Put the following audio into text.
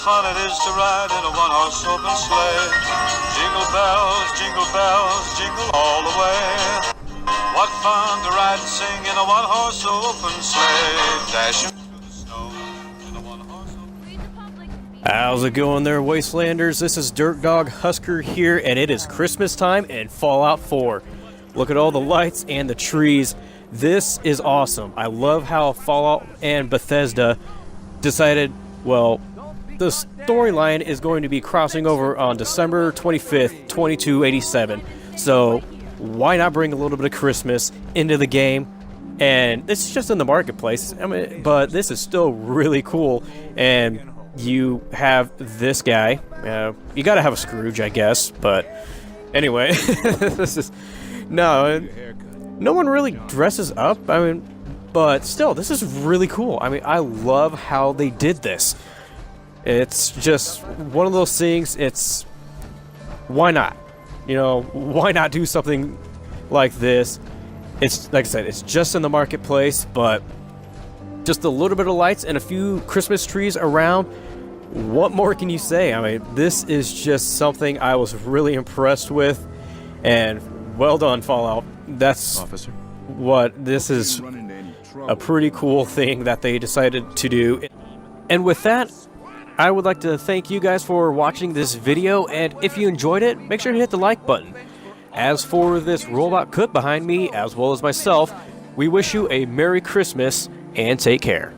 fun it is to ride in a one-horse open sleigh. Jingle bells, jingle all the way. What fun to ride and sing in a one-horse open sleigh. Dashing through the snow in a one-horse open. How's it going there, Wastelanders? This is Dirt Dog Husker here, and it is Christmas time in Fallout 4. Look at all the lights and the trees. This is awesome. I love how Fallout and Bethesda decided, well, the storyline is going to be crossing over on December 25th, 2287. So why not bring a little bit of Christmas into the game? And this is just in the marketplace. I mean, but this is still really cool. And you have this guy. You got to have a Scrooge, I guess. But anyway, this is no one really dresses up. I mean, but still, this is really cool. I mean, I love how they did this. It's just one of those things. It's why not? You know, why not do something like this? It's like I said, it's just in the marketplace, but just a little bit of lights and a few Christmas trees around. What more can you say? I mean, this is just something I was really impressed with, and well done, Fallout. That's Officer. What this is, a pretty cool thing that they decided to do. And with that, I would like to thank you guys for watching this video, and if you enjoyed it, make sure to hit the like button. As for this robot cook behind me, as well as myself, we wish you a Merry Christmas and take care.